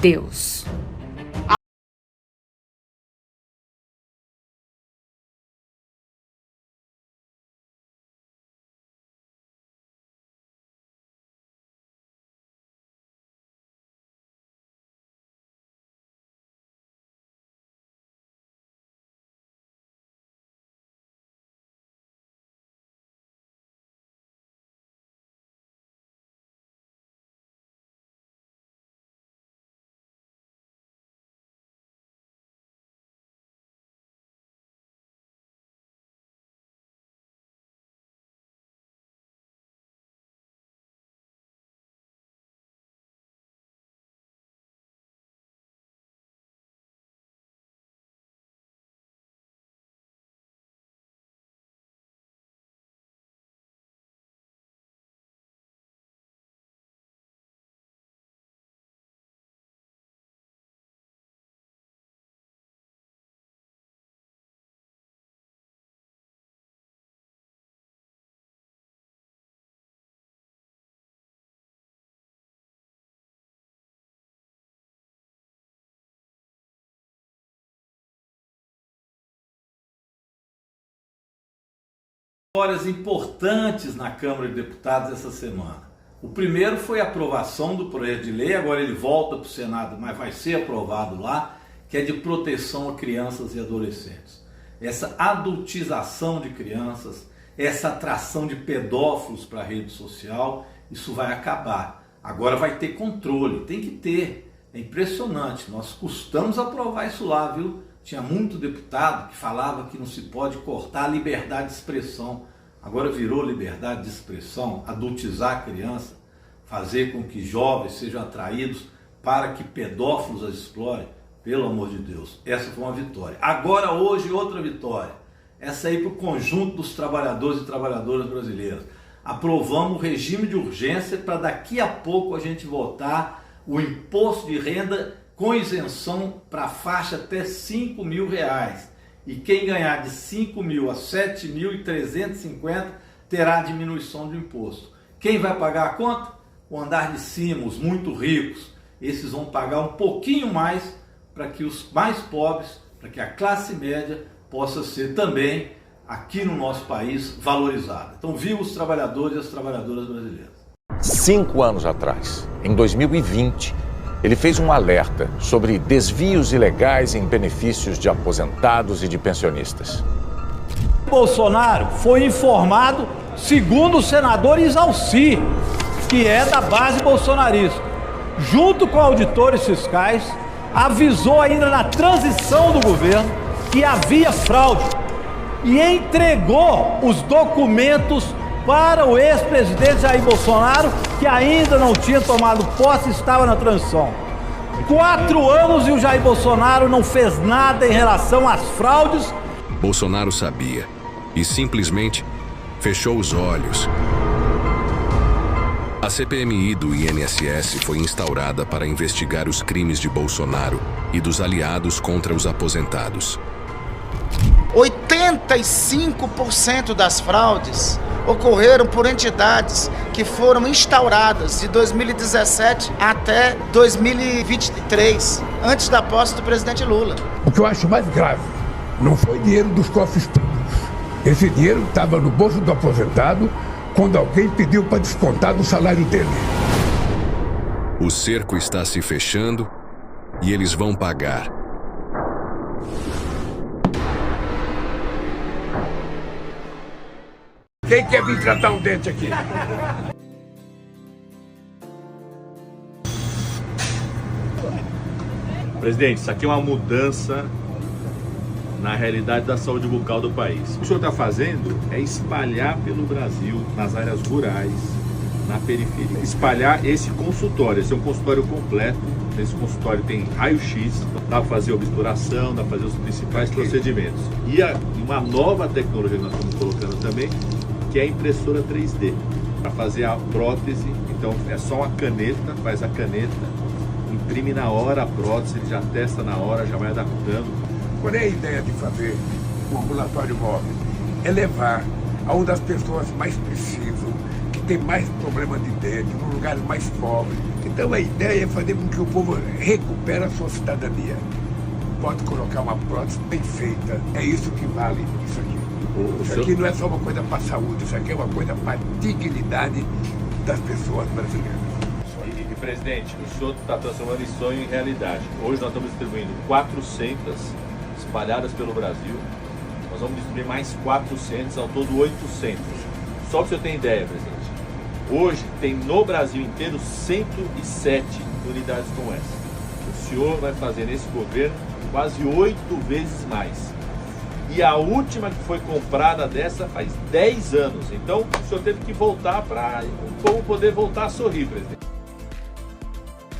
Deus. Vitórias importantes na Câmara de Deputados essa semana. O primeiro foi a aprovação do projeto de lei, agora ele volta para o Senado, mas vai ser aprovado lá, que é de proteção a crianças e adolescentes. Essa adultização de crianças, essa atração de pedófilos para a rede social, isso vai acabar. Agora vai ter controle, tem que ter. É impressionante, nós custamos aprovar isso lá, viu? Tinha muito deputado que falava que não se pode cortar a liberdade de expressão. Agora virou liberdade de expressão, adultizar a criança, fazer com que jovens sejam atraídos para que pedófilos as explorem. Pelo amor de Deus, essa foi uma vitória. Agora, hoje, outra vitória. Essa aí para o conjunto dos trabalhadores e trabalhadoras brasileiras. Aprovamos o regime de urgência para daqui a pouco a gente votar o imposto de renda com isenção para a faixa até R$5.000. E quem ganhar de 5.000 a 7.350 terá diminuição do imposto. Quem vai pagar a conta? O andar de cima, os muito ricos. Esses vão pagar um pouquinho mais para que os mais pobres, para que a classe média possa ser também, aqui no nosso país, valorizada. Então, viva os trabalhadores e as trabalhadoras brasileiras. 5 anos atrás, em 2020, ele fez um alerta sobre desvios ilegais em benefícios de aposentados e de pensionistas. Bolsonaro foi informado, segundo o senador Isalci, que é da base bolsonarista, junto com auditores fiscais, avisou ainda na transição do governo que havia fraude e entregou os documentos para o ex-presidente Jair Bolsonaro, que ainda não tinha tomado posse e estava na transição. 4 anos e o Jair Bolsonaro não fez nada em relação às fraudes. Bolsonaro sabia e simplesmente fechou os olhos. A CPMI do INSS foi instaurada para investigar os crimes de Bolsonaro e dos aliados contra os aposentados. 85% das fraudes ocorreram por entidades que foram instauradas de 2017 até 2023, antes da posse do presidente Lula. O que eu acho mais grave não foi dinheiro dos cofres públicos. Esse dinheiro estava no bolso do aposentado quando alguém pediu para descontar do salário dele. O cerco está se fechando e eles vão pagar. Quem quer vir tratar um dente aqui? Presidente, isso aqui é uma mudança na realidade da saúde bucal do país. O que o senhor está fazendo é espalhar pelo Brasil, nas áreas rurais, na periferia, espalhar esse consultório. Esse é um consultório completo. Nesse consultório tem raio-x, dá para fazer obturação, dá para fazer os principais procedimentos. E uma nova tecnologia que nós estamos colocando também, que é a impressora 3D, para fazer a prótese. Então é só uma caneta, faz a caneta, imprime na hora a prótese, ele já testa na hora, já vai adaptando. Qual é a ideia de fazer um ambulatório móvel? É levar aonde as pessoas mais precisam, que tem mais problema de dente, nos lugares mais pobres, que Então a ideia é fazer com que o povo recupere a sua cidadania. Pode colocar uma prótese bem feita, é isso que vale isso aqui. Isso aqui não é só uma coisa para a saúde, isso aqui é uma coisa para a dignidade das pessoas brasileiras. E, presidente, o senhor está transformando esse sonho em realidade. Hoje nós estamos distribuindo 400 espalhadas pelo Brasil. Nós vamos distribuir mais 400, ao todo 800. Só para o senhor ter ideia, presidente. Hoje tem no Brasil inteiro 107 unidades como essa. O senhor vai fazer nesse governo quase 8 vezes mais. E a última que foi comprada dessa faz 10 anos. Então o senhor teve que voltar para o povo poder voltar a sorrir, presidente.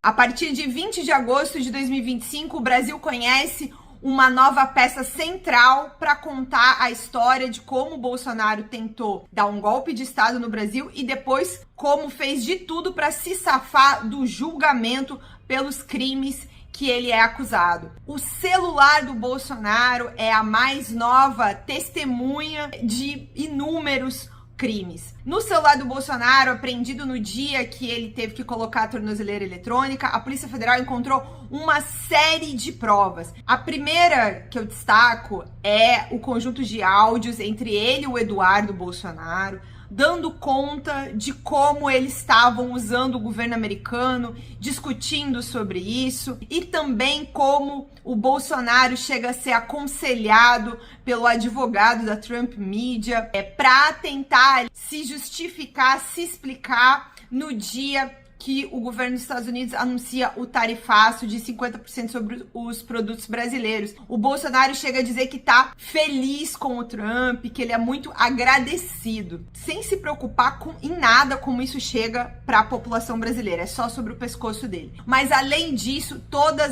A partir de 20 de agosto de 2025, o Brasil conhece uma nova peça central para contar a história de como o Bolsonaro tentou dar um golpe de Estado no Brasil e depois como fez de tudo para se safar do julgamento pelos crimes que ele é acusado. O celular do Bolsonaro é a mais nova testemunha de inúmeros crimes. No celular do Bolsonaro, apreendido no dia que ele teve que colocar a tornozeleira eletrônica, a Polícia Federal encontrou uma série de provas. A primeira que eu destaco é o conjunto de áudios entre ele e o Eduardo Bolsonaro, dando conta de como eles estavam usando o governo americano, discutindo sobre isso, e também como o Bolsonaro chega a ser aconselhado pelo advogado da Trump Media para tentar se justificar, se explicar no dia que o governo dos Estados Unidos anuncia o tarifaço de 50% sobre os produtos brasileiros. O Bolsonaro chega a dizer que tá feliz com o Trump, que ele é muito agradecido, sem se preocupar em nada como isso chega para a população brasileira, é só sobre o pescoço dele. Mas além disso, todos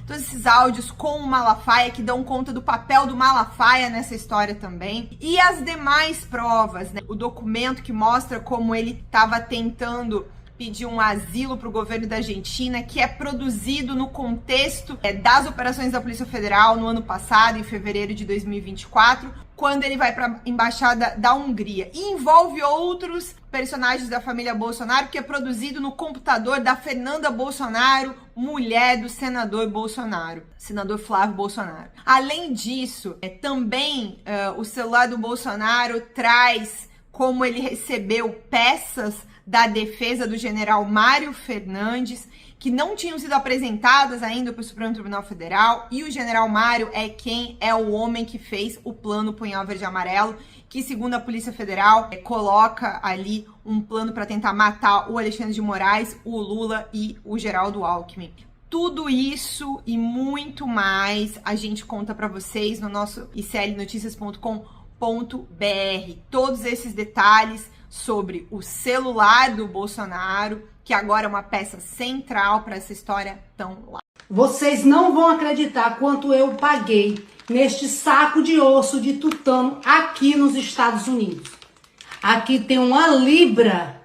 esses áudios com o Malafaia, que dão conta do papel do Malafaia nessa história também, e as demais provas, né? O documento que mostra como ele estava tentando pedir um asilo para o governo da Argentina, que é produzido no contexto das operações da Polícia Federal no ano passado, em fevereiro de 2024, quando ele vai para a Embaixada da Hungria. E envolve outros personagens da família Bolsonaro, que é produzido no computador da Fernanda Bolsonaro, mulher do senador Bolsonaro, senador Flávio Bolsonaro. Além disso, também o celular do Bolsonaro traz como ele recebeu peças da defesa do general Mário Fernandes, que não tinham sido apresentadas ainda para o Supremo Tribunal Federal, e o general Mário é o homem que fez o plano Punhal Verde e Amarelo, que, segundo a Polícia Federal, coloca ali um plano para tentar matar o Alexandre de Moraes, o Lula e o Geraldo Alckmin. Tudo isso e muito mais a gente conta para vocês no nosso iclnoticias.com.br. Todos esses detalhes sobre o celular do Bolsonaro, que agora é uma peça central para essa história, estão lá. Vocês não vão acreditar quanto eu paguei neste saco de osso de tutano aqui nos Estados Unidos. Aqui tem uma libra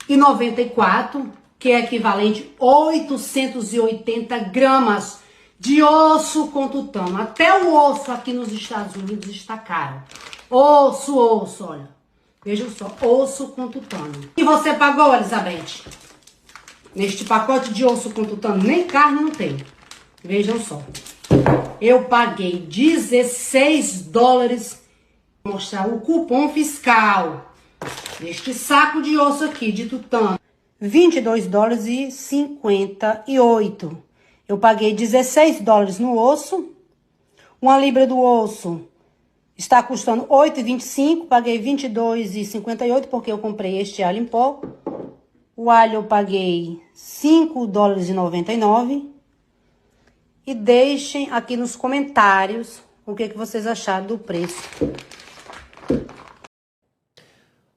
e 94, que é equivalente a 880 gramas de osso com tutano. Até o osso aqui nos Estados Unidos está caro. Osso, olha. Vejam só, osso com tutano. E você pagou, Elizabeth? Neste pacote de osso com tutano, nem carne não tem. Vejam só. Eu paguei 16 dólares. Vou mostrar o cupom fiscal deste saco de osso aqui, de tutano. 22 dólares e 58. Eu paguei 16 dólares no osso. Uma libra do osso está custando R$ 8,25, paguei R$ 22,58 porque eu comprei este alho em pó. O alho eu paguei R$ 5,99. E deixem aqui nos comentários o que vocês acharam do preço.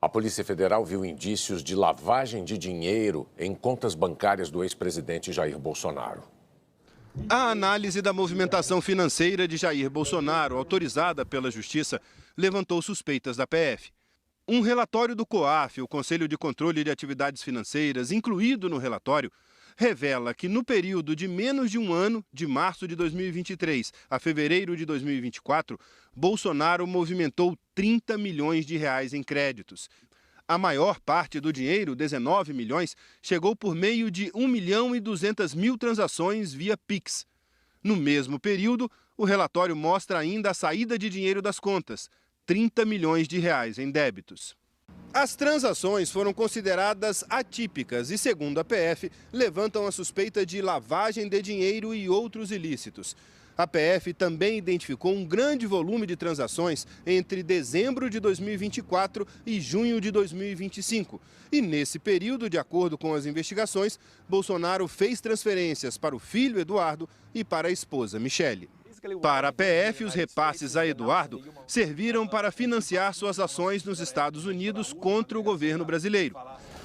A Polícia Federal viu indícios de lavagem de dinheiro em contas bancárias do ex-presidente Jair Bolsonaro. A análise da movimentação financeira de Jair Bolsonaro, autorizada pela Justiça, levantou suspeitas da PF. Um relatório do COAF, o Conselho de Controle de Atividades Financeiras, incluído no relatório, revela que no período de menos de um ano, de março de 2023 a fevereiro de 2024, Bolsonaro movimentou 30 milhões de reais em créditos. A maior parte do dinheiro, 19 milhões, chegou por meio de 1.200.000 transações via Pix. No mesmo período, o relatório mostra ainda a saída de dinheiro das contas, 30 milhões de reais em débitos. As transações foram consideradas atípicas e, segundo a PF, levantam a suspeita de lavagem de dinheiro e outros ilícitos. A PF também identificou um grande volume de transações entre dezembro de 2024 e junho de 2025. E nesse período, de acordo com as investigações, Bolsonaro fez transferências para o filho Eduardo e para a esposa Michele. Para a PF, os repasses a Eduardo serviram para financiar suas ações nos Estados Unidos contra o governo brasileiro.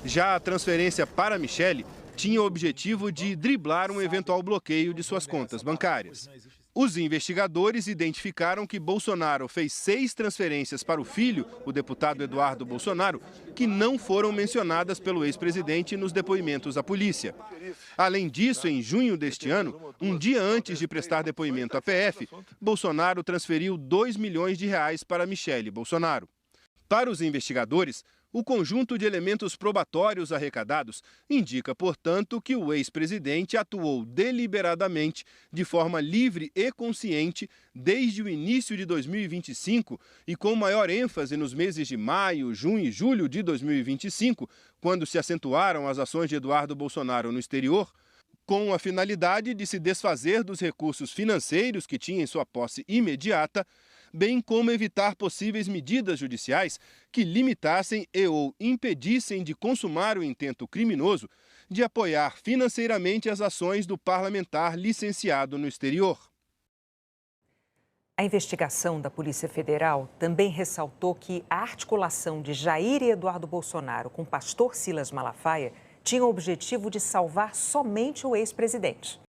Já a transferência para Michele tinha o objetivo de driblar um eventual bloqueio de suas contas bancárias. Os investigadores identificaram que Bolsonaro fez 6 transferências para o filho, o deputado Eduardo Bolsonaro, que não foram mencionadas pelo ex-presidente nos depoimentos à polícia. Além disso, em junho deste ano, um dia antes de prestar depoimento à PF, Bolsonaro transferiu 2 milhões de reais para Michele Bolsonaro. Para os investigadores, o conjunto de elementos probatórios arrecadados indica, portanto, que o ex-presidente atuou deliberadamente, de forma livre e consciente, desde o início de 2025 e com maior ênfase nos meses de maio, junho e julho de 2025, quando se acentuaram as ações de Eduardo Bolsonaro no exterior, com a finalidade de se desfazer dos recursos financeiros que tinha em sua posse imediata, bem como evitar possíveis medidas judiciais que limitassem e ou impedissem de consumar o intento criminoso de apoiar financeiramente as ações do parlamentar licenciado no exterior. A investigação da Polícia Federal também ressaltou que a articulação de Jair e Eduardo Bolsonaro com o pastor Silas Malafaia tinha o objetivo de salvar somente o ex-presidente.